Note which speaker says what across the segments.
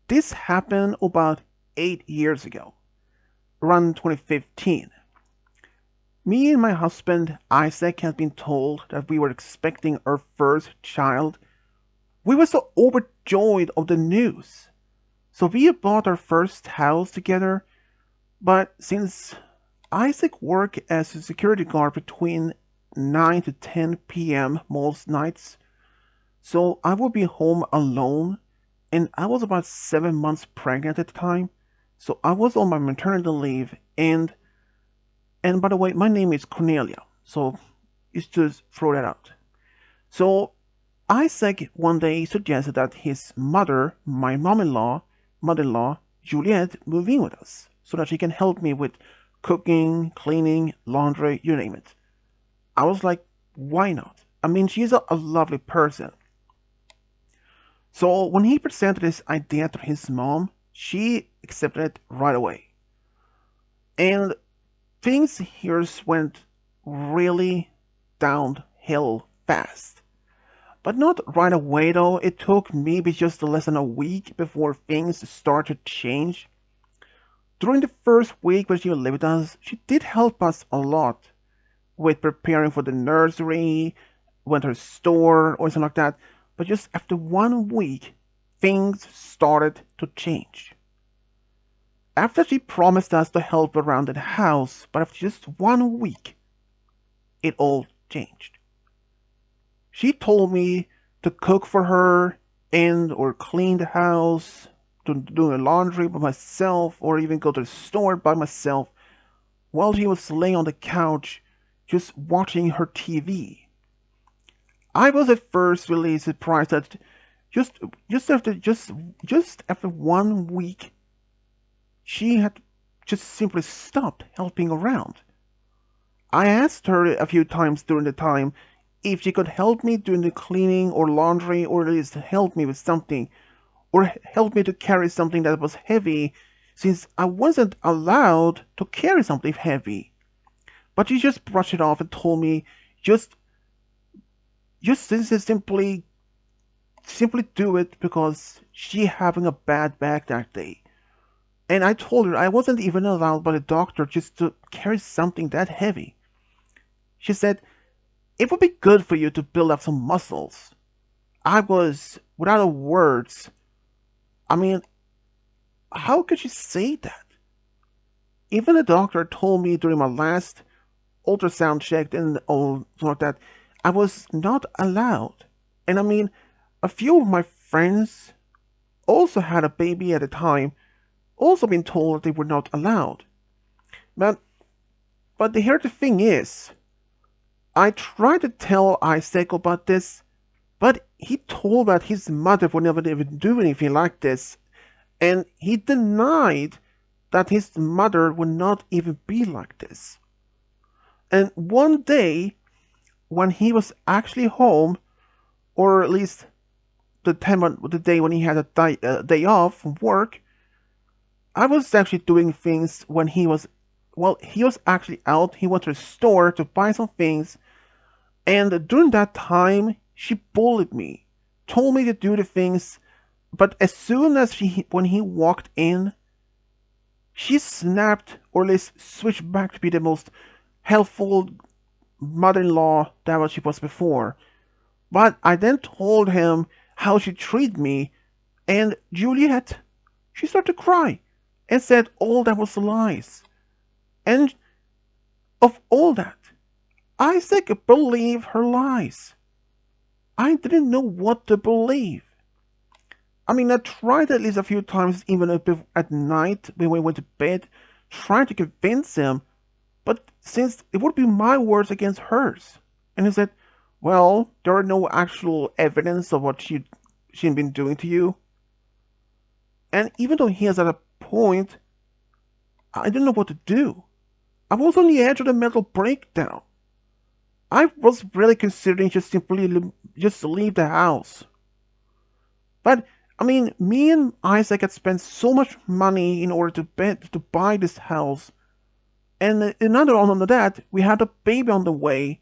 Speaker 1: This happened about 8 years ago, around 2015. Me and my husband Isaac had been told that we were expecting our first child. We were so overjoyed of the news. So we bought our first house together, but since Isaac worked as a security guard between 9 to 10 p.m. most nights, so I would be home alone, and I was about 7 months pregnant at the time. So I was on my maternity leave, and by the way, my name is Cornelia. So just to throw that out. So Isaac one day suggested that his mother, my mother-in-law, Juliet, move in with us so that she can help me with cooking, cleaning, laundry, you name it. I was like, why not? I mean, she's a lovely person. So when he presented this idea to his mom, she accepted it right away. And things here went really downhill fast. But not right away though. It took maybe just less than a week before things started to change. During the first week when she lived with us, she did help us a lot with preparing for the nursery, went to the store, or something like that. But just after 1 week, things started to change. After she promised us to help around the house, but after just 1 week, it all changed. She told me to cook for her and or clean the house, to do the laundry by myself, or even go to the store by myself while she was laying on the couch just watching her TV. I was at first really surprised that just just after just just after 1 week she had just simply stopped helping around. I asked her a few times during the time if she could help me doing the cleaning or laundry, or at least help me with something, or help me to carry something that was heavy, since I wasn't allowed to carry something heavy. But she just brushed it off and told me just just simply do it because she having a bad back that day. And I told her I wasn't even allowed by the doctor just to carry something that heavy. She said, it would be good for you to build up some muscles. I was without a words. I mean, how could she say that? Even the doctor told me during my last ultrasound check and all sort of that I was not allowed. And I mean, a few of my friends also had a baby at the time, also been told that they were not allowed. But here the thing is, I tried to tell Isaac about this, but he told that his mother would never even do anything like this, and he denied that his mother would not even be like this. And one day, when he was actually home, or at least the day when he had a day off from work, I was actually doing things when he was actually out. He went to the store to buy some things, and during that time, she bullied me, told me to do the things, but as soon as when he walked in, she snapped, or at least switched back to be the most helpful mother-in-law that what she was before. But I then told him how she treated me, and Juliet, she started to cry and said all that was lies. And of all that, Isaac believed her lies. I didn't know what to believe. I mean, I tried at least a few times, even at night when we went to bed, trying to convince him, but since it would be my words against hers. And he said, well, there are no actual evidence of what she'd been doing to you. And even though he is at a point, I didn't know what to do. I was on the edge of a mental breakdown. I was really considering just simply just leave the house. But I mean, me and Isaac had spent so much money in order to buy this house, and another on that, we had a baby on the way,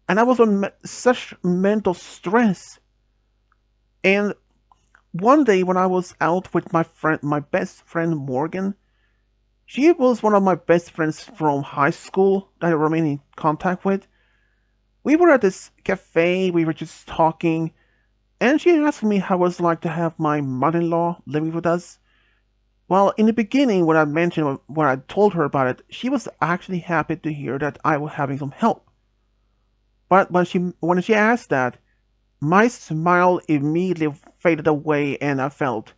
Speaker 1: and I was on such mental stress. And One day when I was out with my best friend Morgan, she was one of my best friends from high school that I remain in contact with. We were at this cafe, we were just talking, and she asked me how it was like to have my mother-in-law living with us. Well, in the beginning, when I told her about it, she was actually happy to hear that I was having some help. But when she asked that, my smile immediately faded away and I felt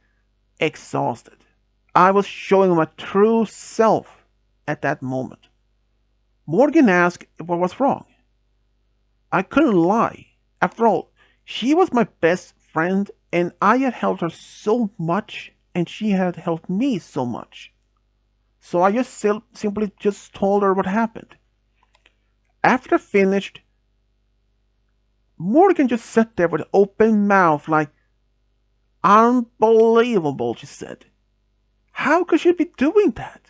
Speaker 1: exhausted. I was showing my true self at that moment. Morgan asked what was wrong. I couldn't lie. After all, she was my best friend and I had helped her so much and she had helped me so much. So I just simply just told her what happened. After I finished, Morgan just sat there with open mouth like, unbelievable, she said. How could she be doing that?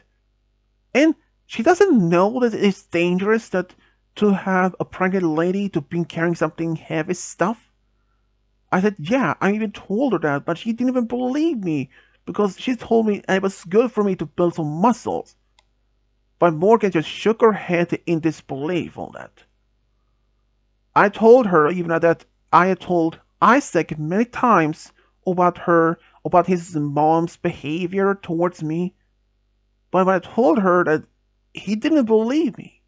Speaker 1: And she doesn't know that it's dangerous that to have a pregnant lady to be carrying something heavy stuff. I said, yeah, I even told her that, but she didn't even believe me because she told me it was good for me to build some muscles. But Morgan just shook her head in disbelief on that. I told her even that I had told Isaac many times about his mom's behavior towards me, but when I told her that he didn't believe me.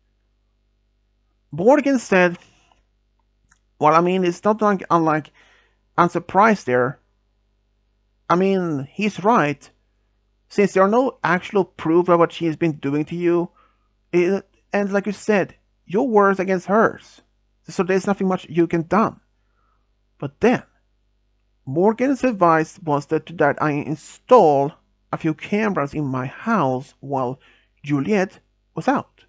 Speaker 1: Morgan said, well, I mean, it's not like I'm surprised there. I mean, he's right. Since there are no actual proof of what she has been doing to you, and like you said, your words against hers. So there's nothing much you can do. But then, Morgan's advice was that I install a few cameras in my house while Juliet was out.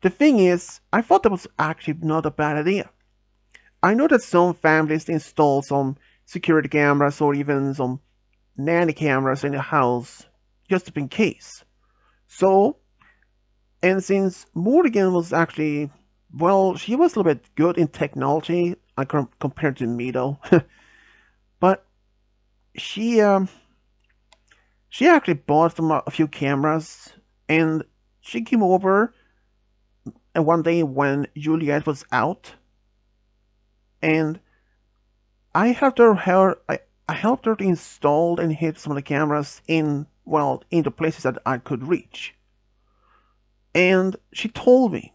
Speaker 1: The thing is, I thought that was actually not a bad idea. I know that some families install some security cameras or even some nanny cameras in the house just in case. So, and since Morgan was actually, well, she was a little bit good in technology compared to me though, but she um she actually bought a few cameras and she came over and one day when Juliet was out and I helped her to install and hit some of the cameras in the places that I could reach. And she told me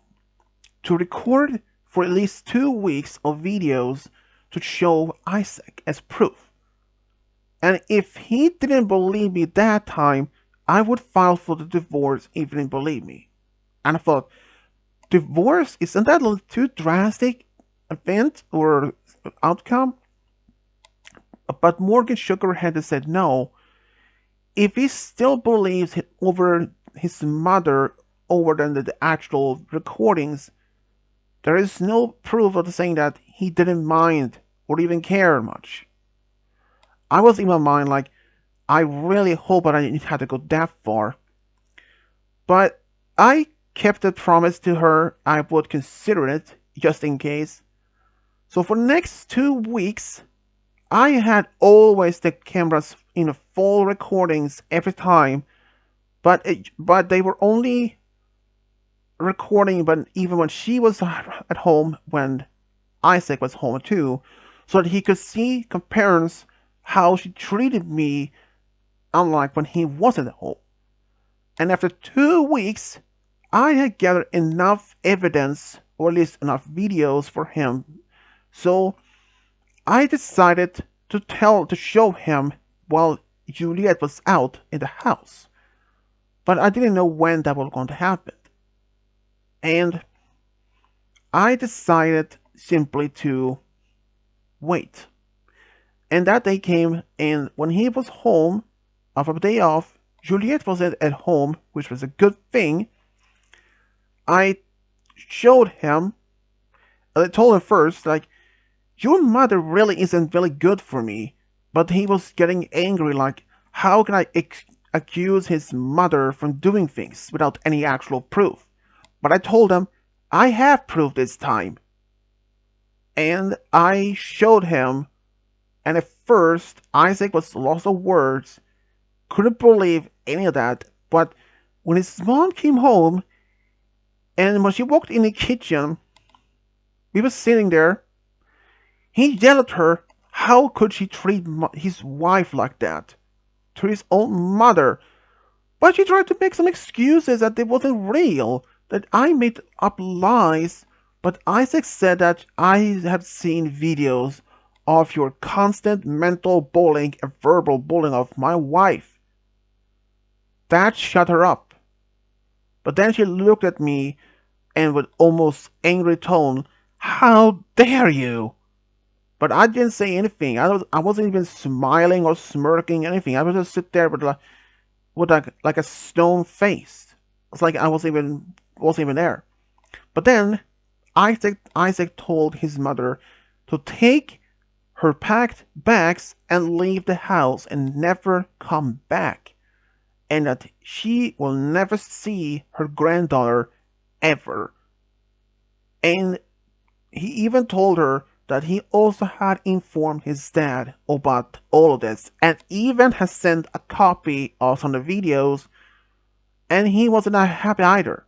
Speaker 1: to record for at least 2 weeks of videos to show Isaac as proof. And if he didn't believe me that time, I would file for the divorce if he didn't believe me. And I thought, divorce? Isn't that a little too drastic event or outcome? But Morgan shook her head and said no. If he still believes over his mother over than the actual recordings, there is no proof of saying that he didn't mind or even care much. I was in my mind like, I really hope I didn't have to go that far. But I kept the promise to her I would consider it, just in case. So for the next 2 weeks, I had always the cameras in full recordings every time, but they were only recording but even when she was at home when Isaac was home too, so that he could see comparisons how she treated me unlike when he wasn't at home. And after 2 weeks, I had gathered enough evidence, or at least enough videos for him. So I decided to show him while Juliet was out in the house. But I didn't know when that was going to happen. And I decided simply to wait. And that day came, and when he was home, after a day off, Juliet was at home, which was a good thing. I showed him, I told him first, like, your mother really isn't really good for me. But he was getting angry, like, how can I accuse his mother from doing things without any actual proof? But I told him, I have proof this time. And I showed him, and first, Isaac was lost of words, couldn't believe any of that. But when his mom came home, and when she walked in the kitchen, we were sitting there. He yelled at her. How could she treat his wife like that? To his own mother. But she tried to make some excuses that it wasn't real, that I made up lies. But Isaac said that I have seen videos of your constant mental bullying and verbal bullying of my wife. That shut her up. But then she looked at me and with almost angry tone, how dare you? But I didn't say anything. I wasn't even smiling or smirking anything. I would just sit there with a stone face. It's like I wasn't even there. But then Isaac told his mother to take her packed bags and leave the house and never come back, and that she will never see her granddaughter ever. And he even told her that he also had informed his dad about all of this and even has sent a copy of some of the videos, and he wasn't happy either.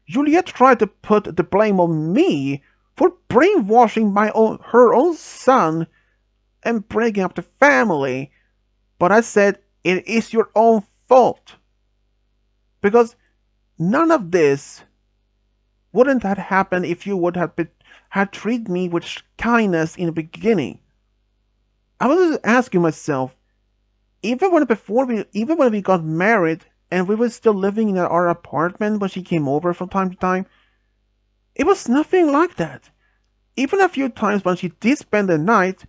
Speaker 1: Juliet tried to put the blame on me for brainwashing her own son and breaking up the family, but I said it is your own fault because none of this wouldn't have happened if you would have had treated me with kindness in the beginning. I was asking myself, even when we got married and we were still living in our apartment when she came over from time to time, it was nothing like that. Even a few times when she did spend the night,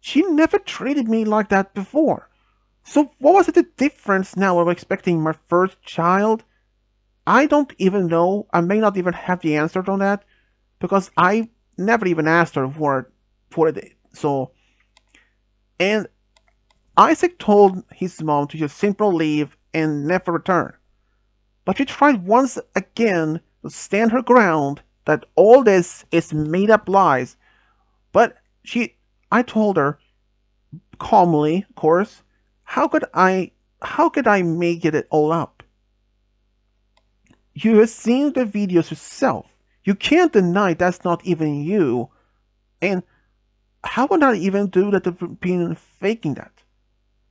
Speaker 1: she never treated me like that before. So what was the difference now of expecting my first child? I don't even know. I may not even have the answer on that because I never even asked her for it. So, and Isaac told his mom to just simply leave and never return. But she tried once again to stand her ground that all this is made up lies. But I told her calmly, of course, how could I make it all up? You have seen the videos yourself. You can't deny that's not even you. And how would I even do that of being faking that?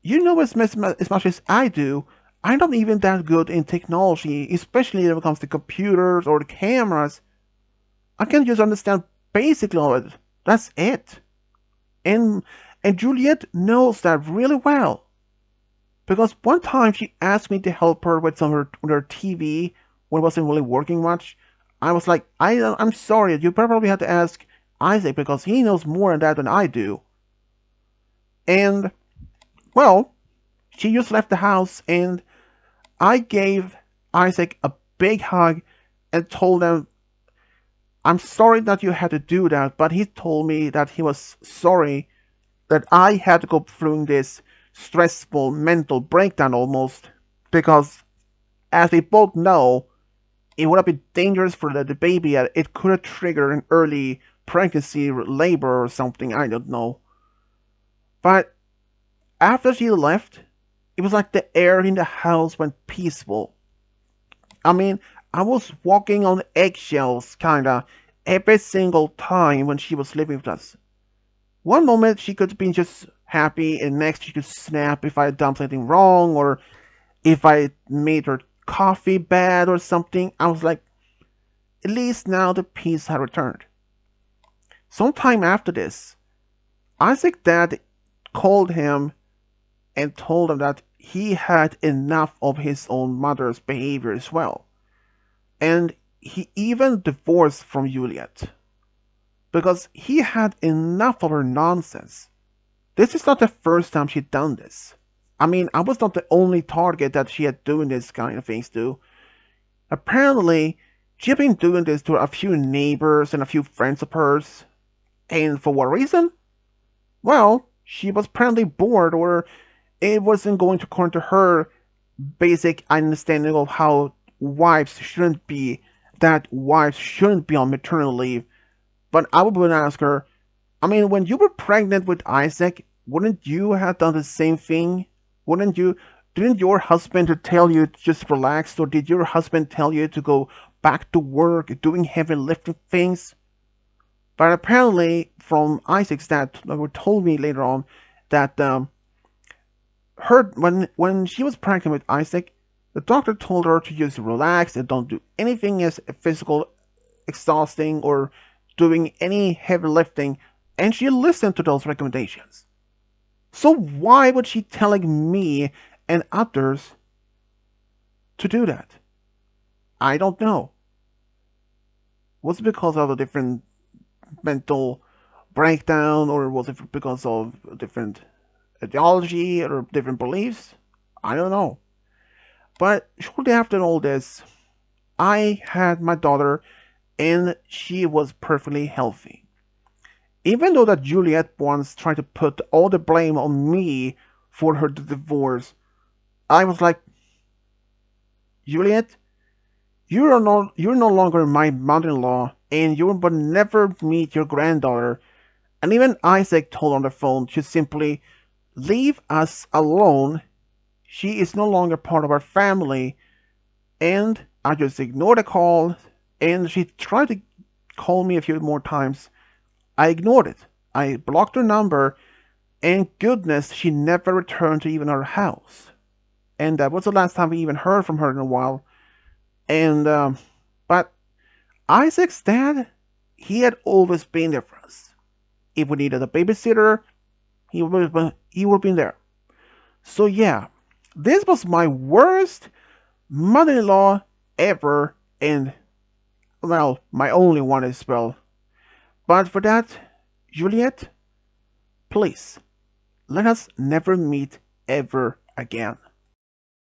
Speaker 1: You know as much as I do, I'm not even that good in technology, especially when it comes to computers or the cameras. I can just understand basically all of it. That's it. And and Juliet knows that really well. Because one time she asked me to help her with with her TV when it wasn't really working much. I was like, I'm sorry, you probably had to ask Isaac because he knows more on that than I do. And, well, she just left the house and I gave Isaac a big hug and told him, I'm sorry that you had to do that, but he told me that he was sorry that I had to go through this stressful mental breakdown almost because, as we both know, it would have been dangerous for the baby. It could have triggered an early pregnancy, labor, or something. I don't know. But after she left, it was like the air in the house went peaceful. I mean, I was walking on eggshells, kinda, every single time when she was living with us. One moment she could be just happy, and next she could snap if I had done something wrong, or if I made her coffee bad or something. I was like, at least now the peace had returned. Sometime after this, Isaac's dad called him and told him that he had enough of his own mother's behavior as well. And he even divorced from Juliet because he had enough of her nonsense. This is not the first time she'd done this. I mean, I was not the only target that she had doing this kind of things to. Apparently, she had been doing this to a few neighbors and a few friends of hers. And for what reason? Well, she was apparently bored, or it wasn't going to according to her basic understanding of how wives shouldn't be, that wives shouldn't be on maternal leave. But I would ask her, I mean, when you were pregnant with Isaac, wouldn't you have done the same thing? Wouldn't you? Didn't your husband to tell you to just relax, or did your husband tell you to go back to work, doing heavy lifting things? But apparently, from Isaac's dad, who told me later on that her when she was pregnant with Isaac, the doctor told her to just relax and don't do anything as physical exhausting or doing any heavy lifting, and she listened to those recommendations. So why would she telling me and others to do that? I don't know. Was it because of a different mental breakdown, or was it because of a different ideology or different beliefs? I don't know. But shortly after all this, I had my daughter, and she was perfectly healthy. Even though that Juliet once tried to put all the blame on me for her divorce, I was like, Juliet, you're no longer my mother-in-law, and you will never meet your granddaughter. And even Isaac told on the phone to simply leave us alone. She is no longer part of our family. And I just ignored the call, and she tried to call me a few more times. I ignored it. I blocked her number, and goodness, she never returned to even our house. And that was the last time we even heard from her in a while. And, but Isaac's dad, he had always been there for us. If we needed a babysitter, he would have been there. So yeah, this was my worst mother-in-law ever, and well, my only one as well. But for that, Juliet, please let us never meet ever again.